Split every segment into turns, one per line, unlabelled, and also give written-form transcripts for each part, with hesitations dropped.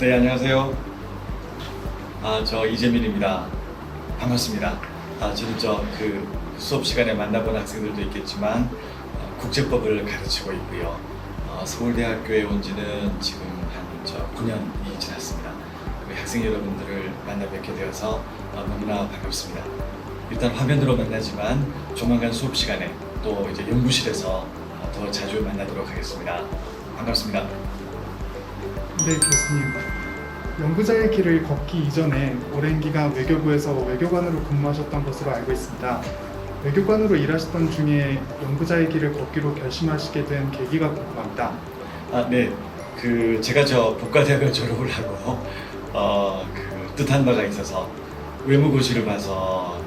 네, 안녕하세요. 저 이재민입니다. 반갑습니다. 저는 수업 시간에 만나본 학생들도 있겠지만 국제법을 가르치고 있고요. 서울대학교에 온 지는 지금 한 9년이 지났습니다. 우리 학생 여러분들을 만나 뵙게 되어서 너무나 반갑습니다. 일단 화면으로 만나지만 조만간 수업 시간에 또 이제 연구실에서 더 자주 만나도록 하겠습니다. 반갑습니다.
네, 교수님. 연구자의 길을 걷기 이전에 오랜 기간 외교부에서 외교관으로 근무하셨던 것으로 알고 있습니다. 외교관으로 일하셨던 중에 연구자의 길을 걷기로 결심하시게 된 계기가 궁금합니다.
네. 제가 복가대학을 졸업을 하고 뜻한 바가 있어서 외무고시를 봐서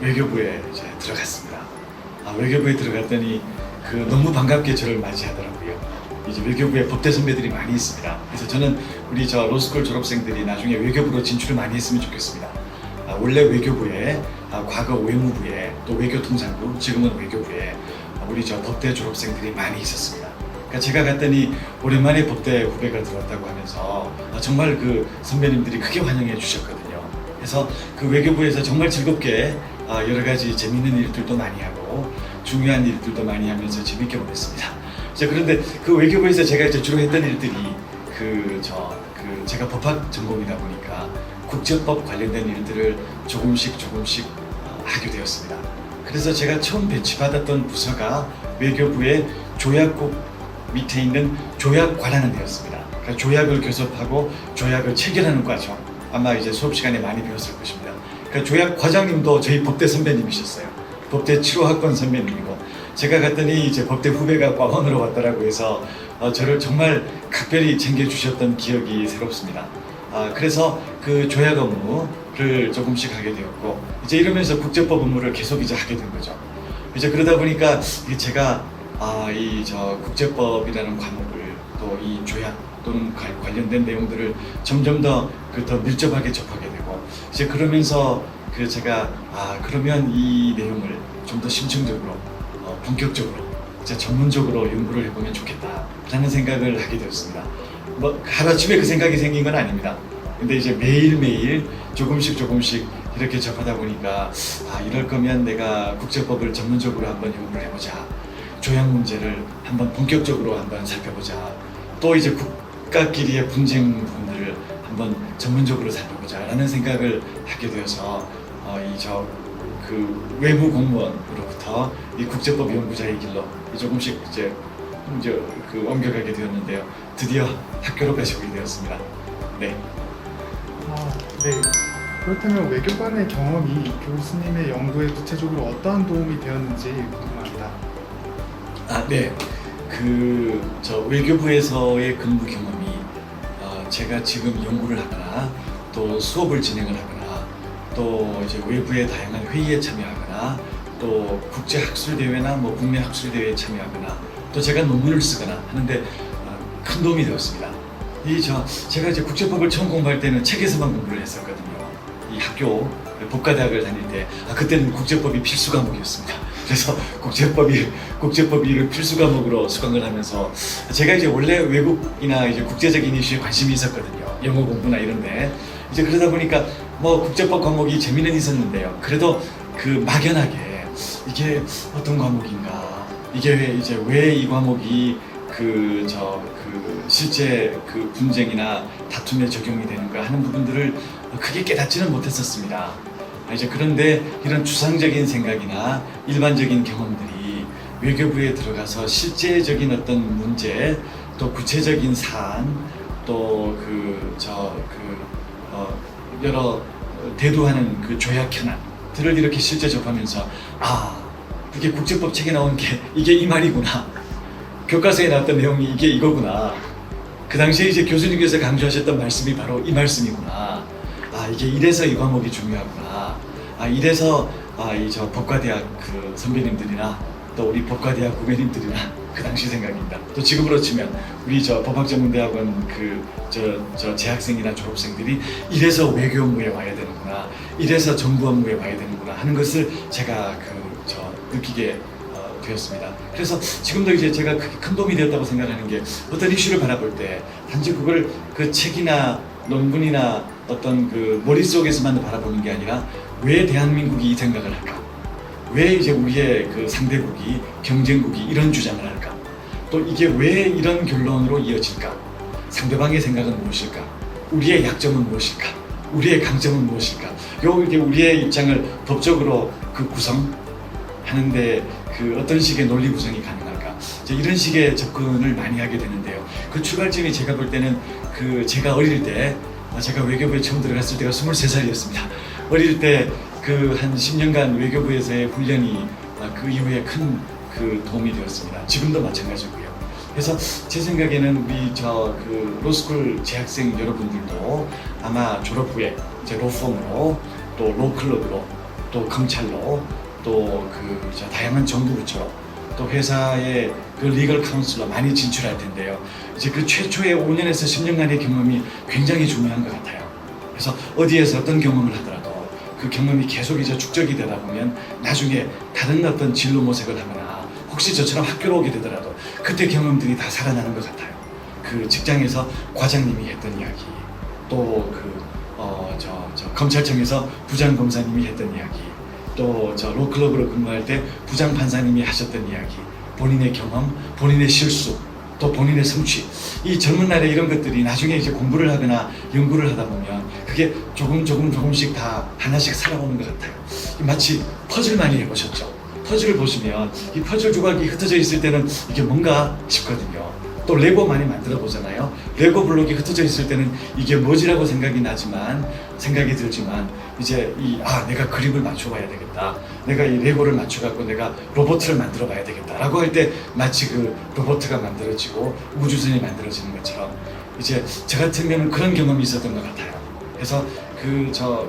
외교부에 이제 들어갔습니다. 외교부에 들어갔더니 너무 반갑게 저를 맞이하더라고요. 이제 외교부에 법대 선배들이 많이 있습니다. 그래서 저는 우리 로스쿨 졸업생들이 나중에 외교부로 진출을 많이 했으면 좋겠습니다. 원래 외교부에, 과거 외무부에, 또 외교통상부, 지금은 외교부에 우리 법대 졸업생들이 많이 있었습니다. 그러니까 제가 갔더니 오랜만에 법대 후배가 들어왔다고 하면서 정말 선배님들이 크게 환영해 주셨거든요. 그래서 외교부에서 정말 즐겁게 여러 가지 재밌는 일들도 많이 하고 중요한 일들도 많이 하면서 재밌게 보냈습니다. 그런데 외교부에서 제가 주로 했던 일들이 제가 법학 전공이다 보니까 국제법 관련된 일들을 조금씩 하게 되었습니다. 그래서 제가 처음 배치받았던 부서가 외교부의 조약국 밑에 있는 조약과라는 데였습니다. 그러니까 조약을 교섭하고 조약을 체결하는 과정. 아마 이제 수업 시간에 많이 배웠을 것입니다. 그러니까 조약 과장님도 저희 법대 선배님이셨어요. 법대 7호학번 선배님이고, 제가 갔더니 이제 법대 후배가 과원으로 왔다라고 해서 저를 정말 각별히 챙겨주셨던 기억이 새롭습니다. 그래서 조약 업무를 조금씩 하게 되었고, 이제 이러면서 국제법 업무를 계속 이제 하게 된 거죠. 이제 그러다 보니까 제가 국제법이라는 과목을 또 이 조약 또는 관련된 내용들을 점점 더 밀접하게 접하게 되고, 이제 그러면서 제가 그러면 이 내용을 좀 더 심층적으로 본격적으로 전문적으로 연구를 해보면 좋겠다라는 생각을 하게 되었습니다. 하루아침에 그 생각이 생긴 건 아닙니다. 근데 이제 매일매일 조금씩 이렇게 접하다 보니까 이럴 거면 내가 국제법을 전문적으로 한번 연구를 해보자. 조약 문제를 한번 본격적으로 한번 살펴보자. 또 이제 국가끼리의 분쟁 부분들을 한번 전문적으로 살펴보자라는 생각을 하게 되어서 외무 공무원으로부터 이 국제법 연구자의 길로 조금씩 이제 옮겨가게 되었는데요. 드디어 학교로까지 오게 되었습니다. 네.
네. 그렇다면 외교관의 경험이 교수님의 연구에 구체적으로 어떠한 도움이 되었는지 궁금합니다.
네. 외교부에서의 근무 경험이 제가 지금 연구를 하거나 또 수업을 진행을 하거나 또 이제 외부의 다양한 회의에 참여하거나 또 국제 학술 대회나 국내 학술 대회에 참여하거나 또 제가 논문을 쓰거나 하는데 큰 도움이 되었습니다. 제가 이제 국제법을 처음 공부할 때는 책에서만 공부를 했었거든요. 이 학교 법과대학을 다닐 때 그때는 국제법이 필수 과목이었습니다. 그래서 국제법이 필수 과목으로 수강을 하면서 제가 이제 원래 외국이나 이제 국제적인 이슈에 관심이 있었거든요. 영어 공부나 이런데 이제 그러다 보니까 국제법 과목이 재미는 있었는데요. 그래도 막연하게 이게 어떤 과목인가, 이게 왜 이 과목이 실제 분쟁이나 다툼에 적용이 되는가 하는 부분들을 크게 깨닫지는 못했었습니다. 그런데 이런 추상적인 생각이나 일반적인 경험들이 외교부에 들어가서 실제적인 어떤 문제, 또 구체적인 사안, 또 여러 대두하는 조약 현안들을 이렇게 실제 접하면서 이게 국제법 책에 나온 게 이게 이 말이구나. 교과서에 나왔던 내용이 이게 이거구나. 그 당시에 이제 교수님께서 강조하셨던 말씀이 바로 이 말씀이구나. 이게 이래서 이 과목이 중요하구나. 이래서 법과대학 선배님들이나 또 우리 법과대학 후배님들이나 그 당시 생각입니다. 또 지금으로 치면 우리 법학전문대학원 재학생이나 졸업생들이 이래서 외교 업무에 와야 되는구나, 이래서 정부 업무에 와야 되는구나 하는 것을 제가 느끼게 되었습니다. 그래서 지금도 이제 제가 크게 큰 도움이 되었다고 생각하는 게 어떤 이슈를 바라볼 때 단지 그걸 그 책이나 논문이나 어떤 그 머릿속에서만 바라보는 게 아니라 왜 대한민국이 이 생각을 할까? 왜 이제 우리의 그 상대국이 경쟁국이 이런 주장을 할까? 또 이게 왜 이런 결론으로 이어질까? 상대방의 생각은 무엇일까? 우리의 약점은 무엇일까? 우리의 강점은 무엇일까? 이게 우리의 입장을 법적으로 그 구성하는데 그 어떤 식의 논리 구성이 가능할까? 이제 이런 식의 접근을 많이 하게 되는데요. 그 출발점이 제가 볼 때는 그 제가 어릴 때 제가 외교부에 처음 들어갔을 때가 23살이었습니다. 어릴 때 그 한 10년간 외교부에서의 훈련이 그 이후에 큰 그 도움이 되었습니다. 지금도 마찬가지고요. 그래서 제 생각에는 우리 그 로스쿨 재학생 여러분들도 아마 졸업 후에 이제 로펌으로 또 로클럽으로 또 검찰로 또 그 다양한 정부 부처로 또 회사의 그 리걸 카운슬로 많이 진출할 텐데요. 이제 그 최초의 5년에서 10년간의 경험이 굉장히 중요한 것 같아요. 그래서 어디에서 어떤 경험을 하더라도 그 경험이 계속 이제 축적이 되다 보면 나중에 다른 어떤 진로 모색을 하거나 혹시 저처럼 학교로 오게 되더라도 그때 경험들이 다 살아나는 것 같아요. 그 직장에서 과장님이 했던 이야기, 또 검찰청에서 부장검사님이 했던 이야기, 또 로클럽으로 근무할 때 부장판사님이 하셨던 이야기, 본인의 경험, 본인의 실수, 또 본인의 성취, 이 젊은 날에 이런 것들이 나중에 이제 공부를 하거나 연구를 하다 보면 그게 조금씩 다 하나씩 살아오는 것 같아요. 마치 퍼즐 많이 해보셨죠? 퍼즐을 보시면 이 퍼즐 조각이 흩어져 있을 때는 이게 뭔가 싶거든요. 또 레고 많이 만들어 보잖아요. 레고 블록이 흩어져 있을 때는 이게 뭐지라고 생각이 들지만 이제 내가 그림을 맞춰봐야 되겠다. 내가 이 레고를 맞춰갖고 내가 로봇을 만들어 봐야 되겠다. 라고 할 때 마치 그 로봇가 만들어지고 우주선이 만들어지는 것처럼 이제 저 같은 경우는 그런 경험이 있었던 것 같아요. 그래서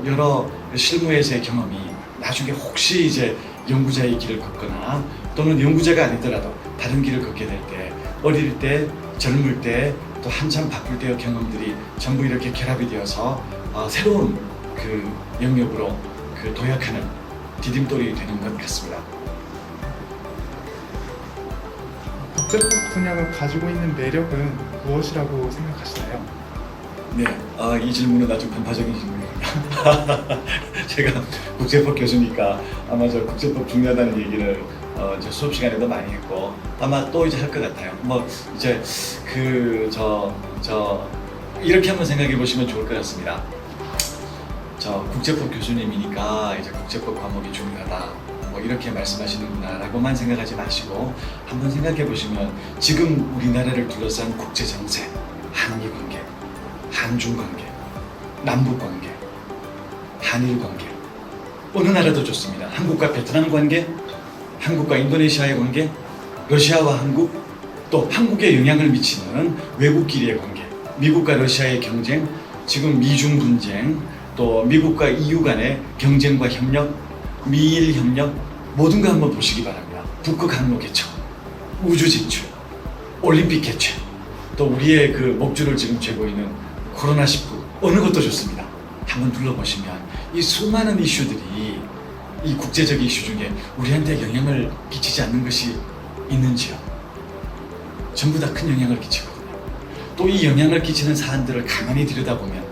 여러 실무에서의 경험이 나중에 혹시 이제 연구자의 길을 걷거나 또는 연구자가 아니더라도 다른 길을 걷게 될 때 어릴 때, 젊을 때, 또 한참 바쁠 때의 경험들이 전부 이렇게 결합이 되어서 새로운 그 영역으로 그 도약하는 디딤돌이 되는 것 같습니다.
국제법 분야가 가지고 있는 매력은 무엇이라고 생각하시나요?
네, 이 질문은 아주 편파적인 질문입니다. 제가 국제법 교수니까 아마 국제법 중요하다는 얘기를 수업 시간에도 많이 했고 아마 또 이제 할 것 같아요. 이제 이렇게 한번 생각해 보시면 좋을 것 같습니다. 국제법 교수님이니까 이제 국제법 과목이 중요하다. 이렇게 말씀하시는구나라고만 생각하지 마시고 한번 생각해 보시면 지금 우리나라를 둘러싼 국제 정세, 한미 관계, 한중 관계, 남북 관계, 한일 관계, 어느 나라도 좋습니다. 한국과 베트남 관계, 한국과 인도네시아의 관계, 러시아와 한국, 또 한국에 영향을 미치는 외국끼리의 관계, 미국과 러시아의 경쟁, 지금 미중 분쟁, 또 미국과 EU 간의 경쟁과 협력, 미일 협력, 모든 거 한번 보시기 바랍니다. 북극 항로 개척, 우주 진출, 올림픽 개최, 또 우리의 그 목줄을 지금 쥐고 있는 코로나19, 어느 것도 좋습니다. 한번 둘러보시면 이 수많은 이슈들이 이 국제적 이슈 중에 우리한테 영향을 끼치지 않는 것이 있는지요? 전부 다 큰 영향을 끼치거든요. 또 이 영향을 끼치는 사안들을 가만히 들여다보면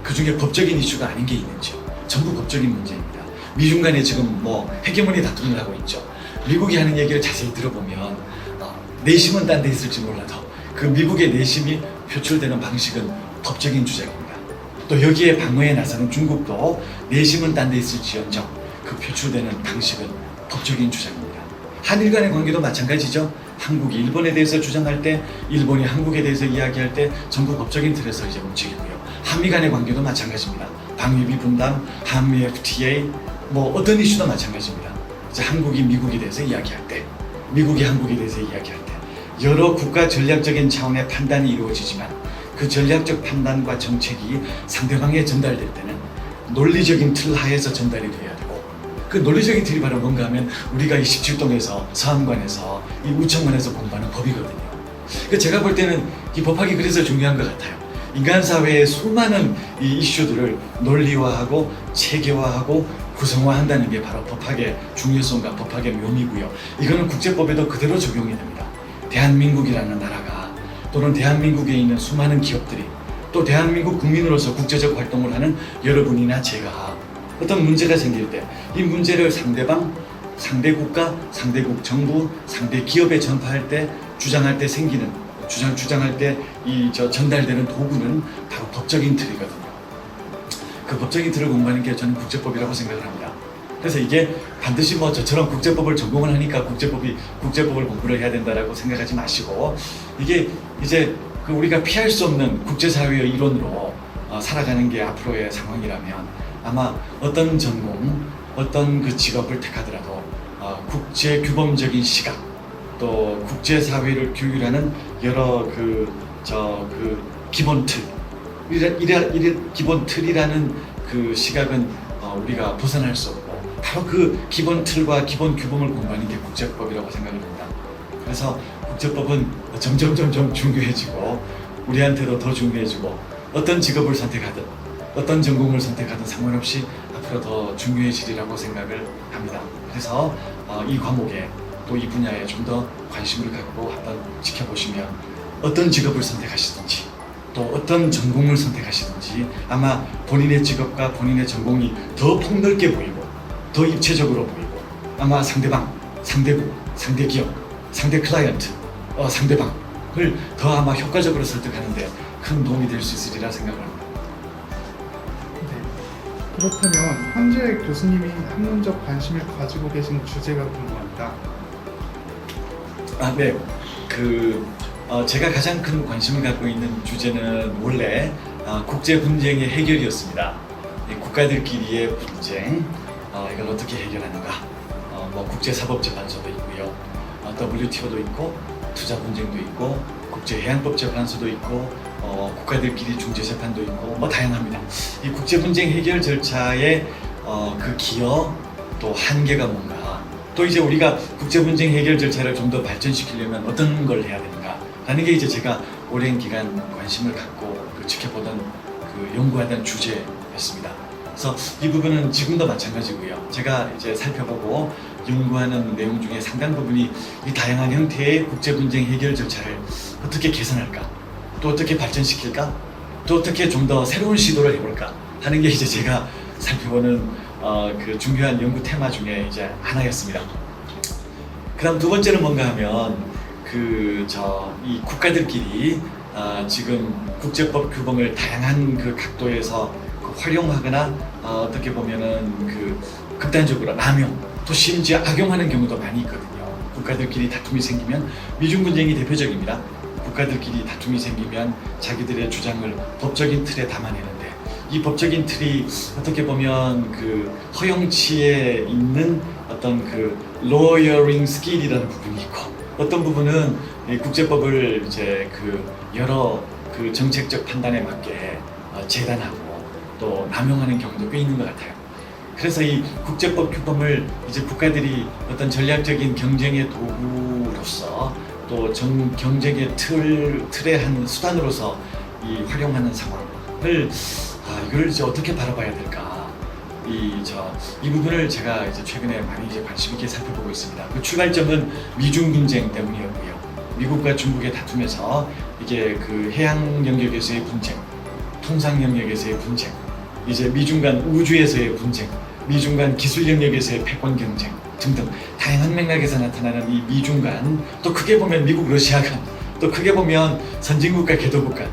그 중에 법적인 이슈가 아닌 게 있는지요? 전부 법적인 문제입니다. 미중 간에 지금 헤게모니 다툼을 하고 있죠. 미국이 하는 얘기를 자세히 들어보면 내심은 딴 데 있을지 몰라도 그 미국의 내심이 표출되는 방식은 법적인 주장입니다. 또 여기에 방어에 나서는 중국도 내심은 딴 데 있을지언정 그 표출되는 방식은 법적인 주장입니다. 한일 간의 관계도 마찬가지죠. 한국이 일본에 대해서 주장할 때, 일본이 한국에 대해서 이야기할 때 전부 법적인 틀에서 이제 움직이고요. 한미 간의 관계도 마찬가지입니다. 방위비 분담, 한미 FTA, 어떤 이슈도 마찬가지입니다. 이제 한국이 미국에 대해서 이야기할 때, 미국이 한국에 대해서 이야기할 때, 여러 국가 전략적인 차원의 판단이 이루어지지만 그 전략적 판단과 정책이 상대방에 전달될 때는 논리적인 틀 하에서 전달이 돼야 되고, 그 논리적인 틀이 바로 뭔가 하면 우리가 이 17동에서 서함관에서 이 우청원에서 공부하는 법이거든요. 제가 볼 때는 이 법학이 그래서 중요한 것 같아요. 인간 사회의 수많은 이 이슈들을 논리화하고 체계화하고 구성화한다는 게 바로 법학의 중요성과 법학의 묘미고요. 이거는 국제법에도 그대로 적용이 됩니다. 대한민국이라는 나라가 또는 대한민국에 있는 수많은 기업들이 또 대한민국 국민으로서 국제적 활동을 하는 여러분이나 제가 어떤 문제가 생길 때 이 문제를 상대방, 상대 국가, 상대국 정부, 상대 기업에 전파할 때 주장할 때 생기는 주장할 때 전달되는 도구는 바로 법적인 틀이거든요. 그 법적인 틀을 공부하는 게 저는 국제법이라고 생각을 합니다. 그래서 이게 반드시 뭐 저처럼 국제법을 전공을 하니까 국제법을 공부를 해야 된다라고 생각하지 마시고 이게 이제 우리가 피할 수 없는 국제사회의 이론으로 살아가는 게 앞으로의 상황이라면 아마 어떤 전공, 어떤 그 직업을 택하더라도 국제 규범적인 시각 또 국제사회를 규율하는 여러 기본 틀 기본 틀이라는 그 시각은 우리가 벗어날 수 없고 바로 그 기본 틀과 기본 규범을 공부하는 게 국제법이라고 생각을 합니다. 그래서 국제법은 점점 중요해지고 우리한테도 더 중요해지고 어떤 직업을 선택하든 어떤 전공을 선택하든 상관없이 앞으로 더 중요해지리라고 생각을 합니다. 그래서 이 과목에 또 이 분야에 좀 더 관심을 갖고 한번 지켜보시면 어떤 직업을 선택하시든지 또 어떤 전공을 선택하시든지 아마 본인의 직업과 본인의 전공이 더 폭넓게 보이고 더 입체적으로 보이고 아마 상대방, 상대국, 상대기업, 상대 클라이언트, 상대방을 더 아마 효과적으로 설득하는 데 큰 도움이 될 수 있으리라 생각을 합니다.
네. 그렇다면 현재 교수님이 학문적 관심을 가지고 계신 주제가 궁금합니다.
네. 제가 가장 큰 관심을 갖고 있는 주제는 원래 국제 분쟁의 해결이었습니다. 국가들끼리의 분쟁, 이걸 어떻게 해결하는가? 국제사법재판소도 있고요, WTO도 있고, 투자 분쟁도 있고, 국제해양법재판소도 있고, 국가들끼리 중재재판도 있고, 다양합니다. 이 국제 분쟁 해결 절차의 그 기여 또 한계가 뭔가? 또 이제 우리가 국제 분쟁 해결 절차를 좀 더 발전시키려면 어떤 걸 해야 되는가? 라는 게 이제 제가 오랜 기간 관심을 갖고 지켜보던 연구하던 주제였습니다. 그래서 이 부분은 지금도 마찬가지고요. 제가 이제 살펴보고 연구하는 내용 중에 상당 부분이 이 다양한 형태의 국제 분쟁 해결 절차를 어떻게 개선할까? 또 어떻게 발전시킬까? 또 어떻게 좀 더 새로운 시도를 해볼까? 하는 게 이제 제가 살펴보는 그 중요한 연구 테마 중에 이제 하나였습니다. 그다음 두 번째는 뭔가 하면 이 국가들끼리 지금 국제법 규범을 다양한 그 각도에서 활용하거나 어떻게 보면은 극단적으로 남용 또 심지어 악용하는 경우도 많이 있거든요. 국가들끼리 다툼이 생기면 미중 분쟁이 대표적입니다. 국가들끼리 다툼이 생기면 자기들의 주장을 법적인 틀에 담아내는데 이 법적인 틀이 어떻게 보면 허용치에 있는 어떤 lawering skill이라는 부분이 있고 어떤 부분은 국제법을 이제 여러 정책적 판단에 맞게 재단하고 또 남용하는 경우도 꽤 있는 것 같아요. 그래서 이 국제법 규범을 이제 국가들이 어떤 전략적인 경쟁의 도구로서 또 경쟁의 틀의 한 수단으로서 활용하는 상황을 이걸 이제 어떻게 바라봐야 될까? 이 부분을 제가 이제 최근에 많이 이제 관심 있게 살펴보고 있습니다. 그 출발점은 미중 분쟁 때문이었고요. 미국과 중국의 다툼에서 이게 해양 영역에서의 분쟁, 통상 영역에서의 분쟁, 이제 미중 간 우주에서의 분쟁, 미중 간 기술 영역에서의 패권 경쟁 등등 다양한 맥락에서 나타나는 이 미중 간, 또 크게 보면 미국 러시아 간, 또 크게 보면 선진국과 개도국 간,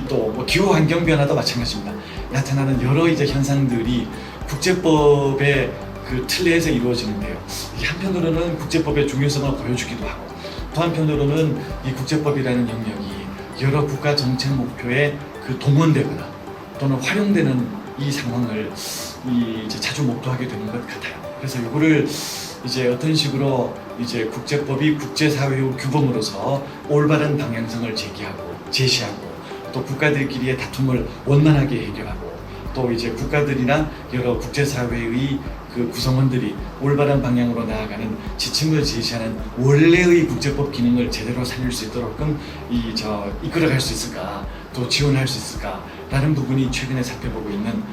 또 기후 환경 변화도 마찬가지입니다. 나타나는 여러 이제 현상들이 국제법의 틀 내에서 이루어지는데요. 한편으로는 국제법의 중요성을 보여주기도 하고, 또 한편으로는 이 국제법이라는 영역이 여러 국가 정책 목표에 동원되거나 또는 활용되는 이 상황을 이제 자주 목도하게 되는 것 같아요. 그래서 이거를 이제 어떤 식으로 이제 국제법이 국제사회의 규범으로서 올바른 방향성을 제시하고 또 국가들끼리의 다툼을 원만하게 해결하고 또 이제 국가들이나 여러 국제사회의 구성원들이 올바른 방향으로 나아가는 지침을 제시하는 원래의 국제법 기능을 제대로 살릴 수 있도록끔 이끌어갈 수 있을까, 또 지원할 수 있을까라는 부분이 최근에 살펴보고 있는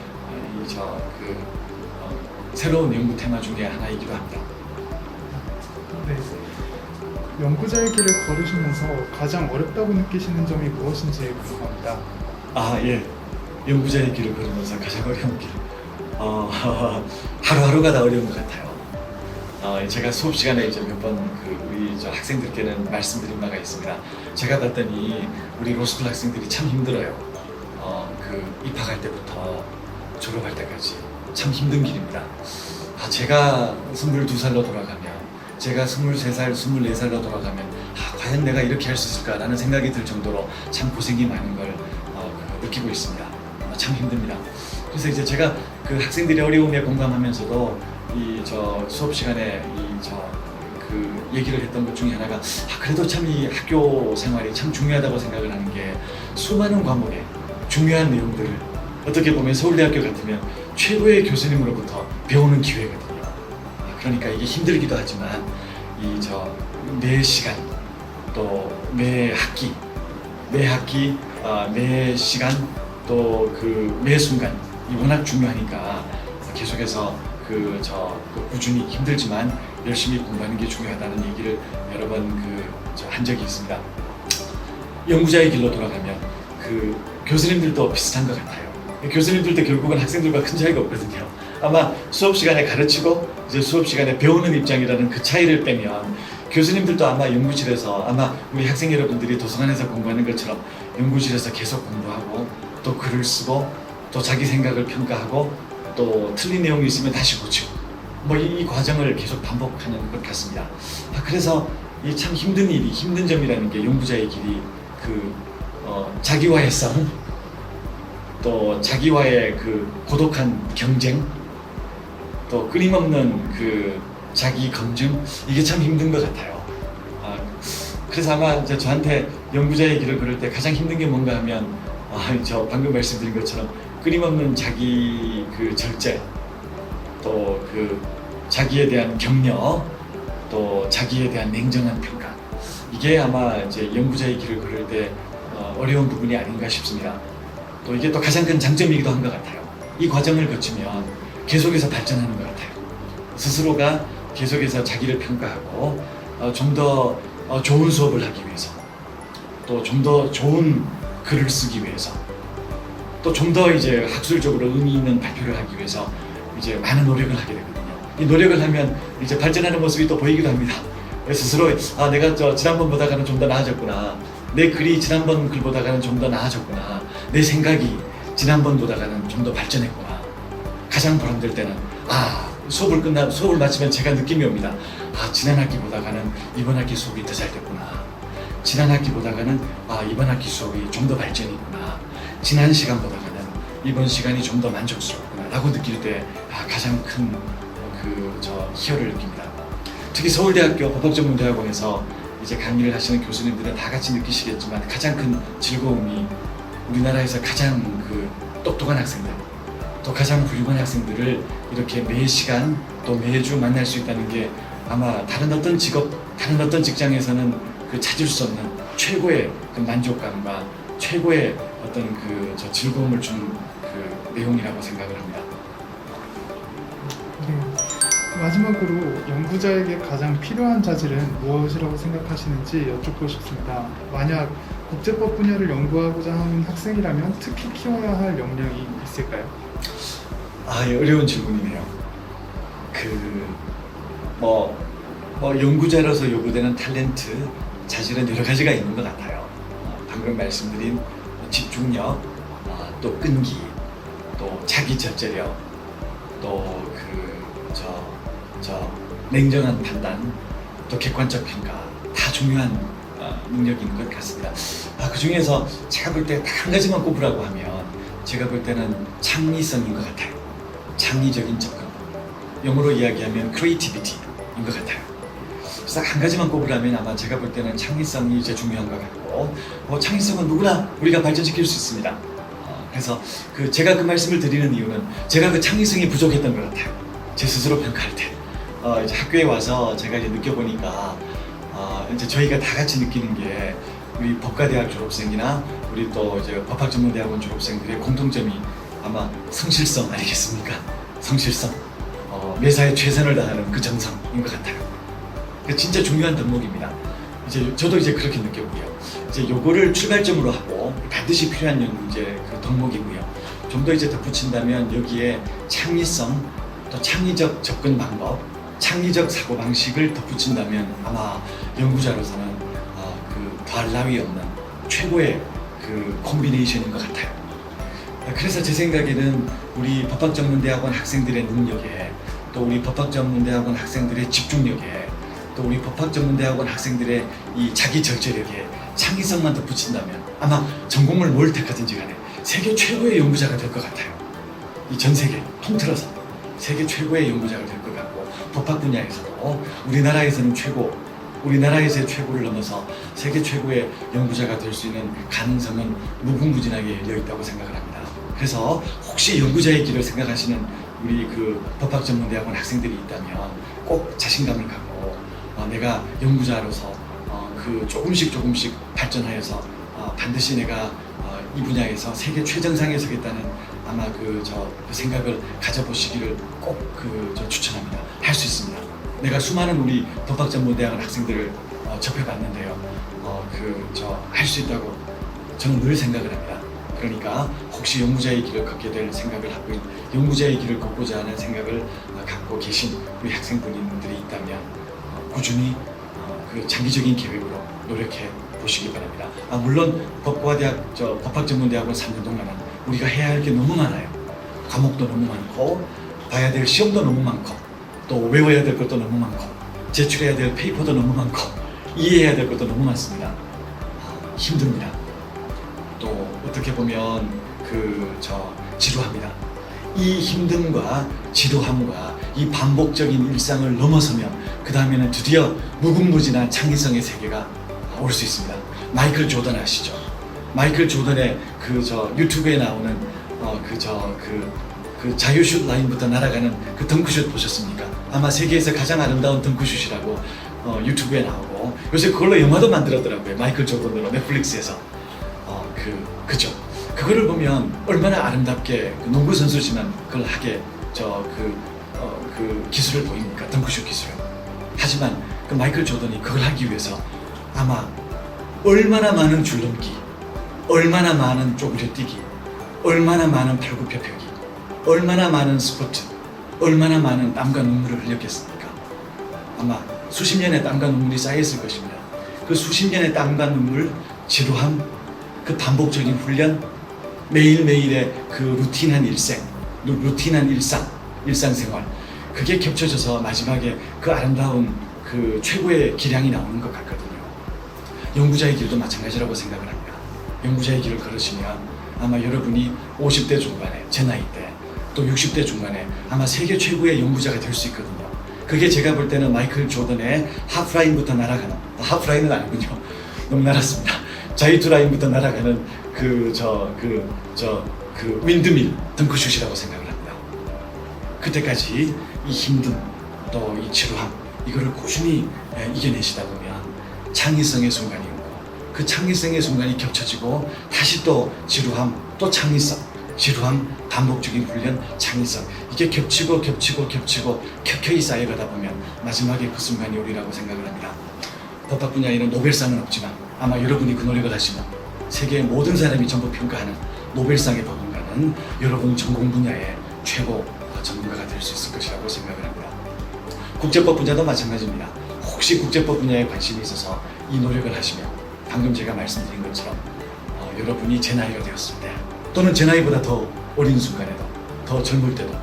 새로운 연구 테마 중에 하나이기도 합니다.
네. 연구자의 길을 걸으시면서 가장 어렵다고 느끼시는 점이 무엇인지 궁금합니다.
아, 예. 연구자의 길을 걸으면서 가장 어려운 길. 하루하루가 다 어려운 것 같아요. 제가 수업 시간에 이제 몇 번 우리 저 학생들께는 말씀드린 바가 있습니다. 제가 봤더니 우리 로스쿨 학생들이 참 힘들어요. 입학할 때부터 졸업할 때까지 참 힘든 길입니다. 제가 22살로 돌아가면, 제가 23살, 24살로 돌아가면 과연 내가 이렇게 할 수 있을까라는 생각이 들 정도로 참 고생이 많은 걸 느끼고 있습니다. 참 힘듭니다. 그래서 이제 제가 그 학생들의 어려움에 공감하면서도 이 저 수업 시간에 그 얘기를 했던 것 중에 하나가 그래도 참 이 학교 생활이 참 중요하다고 생각을 하는 게 수많은 과목에 중요한 내용들을 어떻게 보면 서울대학교 같으면 최고의 교수님으로부터 배우는 기회거든요. 그러니까 이게 힘들기도 하지만 매 시간 또 매 학기 매 시간 또 매 순간 이 워낙 중요하니까 계속해서 꾸준히 힘들지만 열심히 공부하는 게 중요하다는 얘기를 여러 번 한 적이 있습니다. 연구자의 길로 돌아가면 교수님들도 비슷한 것 같아요. 교수님들도 결국은 학생들과 큰 차이가 없거든요. 아마 수업 시간에 가르치고 이제 수업 시간에 배우는 입장이라는 그 차이를 빼면 교수님들도 아마 연구실에서 아마 우리 학생 여러분들이 도서관에서 공부하는 것처럼 연구실에서 계속 공부하고 또 글을 쓰고 또 자기 생각을 평가하고 또 틀린 내용이 있으면 다시 고치고 이 과정을 계속 반복하는 것 같습니다. 그래서 이 참 힘든 일이, 힘든 점이라는 게 연구자의 길이 자기와의 싸움, 또 자기와의 고독한 경쟁, 또 끊임없는 자기 검증, 이게 참 힘든 것 같아요. 그래서 아마 저한테 연구자의 길을 걸을 때 가장 힘든 게 뭔가 하면 저 방금 말씀드린 것처럼 끊임없는 자기 절제, 또 자기에 대한 격려, 또 자기에 대한 냉정한 평가, 이게 아마 이제 연구자의 길을 걸을 때 어려운 부분이 아닌가 싶습니다. 또 이게 또 가장 큰 장점이기도 한 것 같아요. 이 과정을 거치면 계속해서 발전하는 것 같아요. 스스로가 계속해서 자기를 평가하고 좀 더 좋은 수업을 하기 위해서, 또 좀 더 좋은 글을 쓰기 위해서, 또 좀 더 이제 학술적으로 의미 있는 발표를 하기 위해서 이제 많은 노력을 하게 되거든요. 이 노력을 하면 이제 발전하는 모습이 또 보이기도 합니다. 스스로 내가 지난번 보다가는 좀 더 나아졌구나, 내 글이 지난번 글보다가는 좀 더 나아졌구나, 내 생각이 지난번 보다가는 좀 더 발전했구나. 가장 보람될 때는 수업을 마치면 제가 느낌이 옵니다. 지난 학기 보다가는 이번 학기 수업이 더 잘 됐구나. 지난 학기 보다가는 이번 학기 수업이 좀 더 발전이 있구나. 지난 시간 보다가는 이번 시간이 좀 더 만족스럽구나 라고 느낄 때 가장 큰 희열을 느낍니다. 특히 서울대학교 법학전문대학원에서 이제 강의를 하시는 교수님들은 다 같이 느끼시겠지만 가장 큰 즐거움이 우리나라에서 가장 똑똑한 학생들, 또 가장 훌륭한 학생들을 이렇게 매 시간 또 매주 만날 수 있다는 게 아마 다른 어떤 직업, 다른 어떤 직장에서는 찾을 수 없는 최고의 만족감과 최고의 어떤 즐거움을 준 내용이라고 생각을 합니다.
네. 마지막으로 연구자에게 가장 필요한 자질은 무엇이라고 생각하시는지 여쭙고 싶습니다. 만약 국제법 분야를 연구하고자 하는 학생이라면 특히 키워야 할 역량이 있을까요?
예, 어려운 질문이네요. 연구자로서 요구되는 탤런트, 자질은 여러 가지가 있는 것 같아요. 방금 말씀드린 집중력, 또 끈기, 또 자기 절제력, 또 냉정한 판단, 또 객관적 평가, 다 중요한 능력이 있는 것 같습니다. 그 중에서 제가 볼 때 한 가지만 꼽으라고 하면 제가 볼 때는 창의성인 것 같아요. 창의적인 접근, 영어로 이야기하면 creativity인 것 같아요. 그래서 한 가지만 꼽으라면 아마 제가 볼 때는 창의성이 제일 중요한 것 같고, 창의성은 누구나 우리가 발전시킬 수 있습니다. 그래서 제가 말씀을 드리는 이유는 제가 창의성이 부족했던 것 같아요. 제 스스로 평가할 때 이제 학교에 와서 제가 이제 느껴보니까 이제 저희가 다 같이 느끼는 게 우리 법과대학 졸업생이나 우리 또 이제 법학전문대학원 졸업생들의 공통점이 아마 성실성 아니겠습니까? 성실성. 매사에 최선을 다하는 그 정성인 것 같아요. 그 진짜 중요한 덕목입니다. 이제 저도 이제 그렇게 느꼈고요. 이제 요거를 출발점으로 하고 반드시 필요한 이제 그 덕목이고요. 좀 더 이제 덧붙인다면 여기에 창의성, 또 창의적 접근 방법, 창의적 사고 방식을 덧붙인다면 아마 연구자로서는 그 더할 나위 없는 최고의 그 콤비네이션인 것 같아요. 그래서 제 생각에는 우리 법학전문대학원 학생들의 능력에, 또 우리 법학전문대학원 학생들의 집중력에, 또 우리 법학전문대학원 학생들의 이 자기 절제력에 창의성만 덧붙인다면 아마 전공을 뭘 택하든지 간에 세계 최고의 연구자가 될 것 같아요. 이 전 세계 통틀어서 세계 최고의 연구자가 될 것 같고, 법학 분야에서도 우리나라에서는 최고, 우리나라에서의 최고를 넘어서 세계 최고의 연구자가 될 수 있는 가능성은 무궁무진하게 열려 있다고 생각을 합니다. 그래서 혹시 연구자의 길을 생각하시는 우리 그 법학전문대학원 학생들이 있다면 꼭 자신감을 갖고 내가 연구자로서 그 조금씩 발전하여서 반드시 내가 이 분야에서 세계 최정상에 서겠다는 아마 그 생각을 가져보시기를 꼭 추천합니다. 할 수 있습니다. 내가 수많은 우리 법학전문대학원 학생들을 접해봤는데요. 할 수 있다고 저는 늘 생각을 합니다. 그러니까 혹시 연구자의 길을 걷게 될 생각을 하고 있는, 연구자의 길을 걷고자 하는 생각을 갖고 계신 우리 학생분들이 있다면 꾸준히 그 장기적인 계획으로 노력해 보시기 바랍니다. 물론 법과대학, 법학전문대학원 3년 동안은 우리가 해야 할 게 너무 많아요. 과목도 너무 많고, 봐야 될 시험도 너무 많고, 또 외워야 될 것도 너무 많고, 제출해야 될 페이퍼도 너무 많고, 이해해야 될 것도 너무 많습니다. 힘듭니다. 또 어떻게 보면 지루합니다. 이 힘듦과 지루함과 이 반복적인 일상을 넘어서면 그 다음에는 드디어 무궁무진한 창의성의 세계가 올 수 있습니다. 마이클 조던 아시죠? 마이클 조던의 유튜브에 나오는 그 자유슛 라인부터 날아가는 그 덩크슛 보셨습니까? 아마 세계에서 가장 아름다운 덩크슛이라고 유튜브에 나오고, 요새 그걸로 영화도 만들었더라고요. 마이클 조던으로 넷플릭스에서. 그죠? 그거를 보면 얼마나 아름답게 농구 선수지만 그걸 하게 그 기술을 보입니까? 덩크슛 기술을. 하지만 그 마이클 조던이 그걸 하기 위해서 아마 얼마나 많은 줄넘기, 얼마나 많은 쪼그려뛰기, 얼마나 많은 팔굽혀펴기, 얼마나 많은 스쿼트, 얼마나 많은 땀과 눈물을 흘렸겠습니까? 아마 수십 년의 땀과 눈물이 쌓였을 것입니다. 그 수십 년의 땀과 눈물, 지루함, 그 반복적인 훈련, 매일매일의 그 루틴한 일상생활, 그게 겹쳐져서 마지막에 그 아름다운 그 최고의 기량이 나오는 것 같거든요. 연구자의 길도 마찬가지라고 생각을 합니다. 연구자의 길을 걸으시면 아마 여러분이 50대 중반에, 제 나이 때, 또 60대 중반에 아마 세계 최고의 연구자가 될 수 있거든요. 그게 제가 볼 때는 마이클 조던의 하프라인부터 날아가는, 하프라인은 아니군요. 너무 날았습니다. 자유투 라인부터 날아가는 윈드밀 덩크슛이라고 생각을 합니다. 그때까지 이 힘듦, 또 이 지루함, 이거를 꾸준히 이겨내시다 보면 창의성의 순간이 오고, 그 창의성의 순간이 겹쳐지고 다시 또 지루함, 또 창의성, 지루함, 반복적인 훈련, 창의성, 이게 겹치고 켜켜이 쌓여가다 보면 마지막에 그 순간이 오리라고 생각을 합니다. 법학 분야에는 노벨상은 없지만 아마 여러분이 그 노력을 하시면 세계의 모든 사람이 전부 평가하는 노벨상에 버금가는 여러분 전공 분야의 최고 전문가가 될 수 있을 것이라고 생각을 합니다. 국제법 분야도 마찬가지입니다. 혹시 국제법 분야에 관심이 있어서 이 노력을 하시면 방금 제가 말씀드린 것처럼 여러분이 제 나이가 되었을 때, 또는 제 나이보다 더 어린 순간에도, 더 젊을 때도,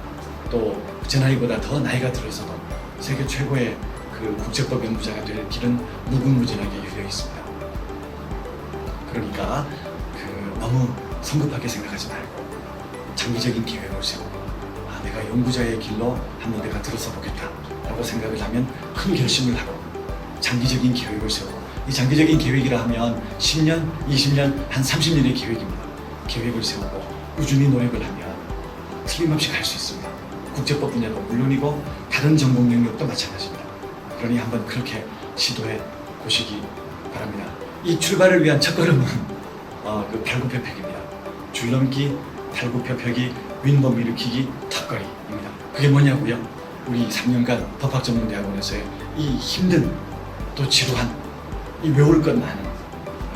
또 제 나이보다 더 나이가 들어서도 세계 최고의 그 국제법 연구자가 될 길은 무궁무진하게 열려 있습니다. 그러니까 너무 성급하게 생각하지 말고 장기적인 계획을 세우고, 내가 연구자의 길로 한번 내가 들어서 보겠다 라고 생각을 하면 큰 결심을 하고 장기적인 계획을 세우고, 이 장기적인 계획이라 하면 10년, 20년, 한 30년의 계획입니다. 계획을 세우고 꾸준히 노력을 하면 틀림없이 갈 수 있습니다. 국제법 분야도 물론이고 다른 전공 영역도 마찬가지입니다. 그러니 한번 그렇게 시도해 보시기 바랍니다. 이 출발을 위한 첫걸음은 그 팔굽혀펴기입니다. 줄넘기, 팔굽혀펴기, 윗몸 일으키기, 턱걸이입니다. 그게 뭐냐고요? 우리 3년간 법학전문대학원에서의 이 힘든 또 지루한 이 외울 것 많은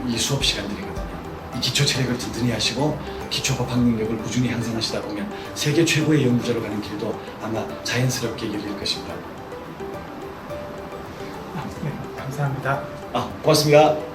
이 수업 시간들이거든요. 이 기초 체력을 든든히 하시고 기초 법학 능력을 꾸준히 향상하시다 보면 세계 최고의 연구자로 가는 길도 아마 자연스럽게 열릴 것입니다.
네, 감사합니다.
고맙습니다.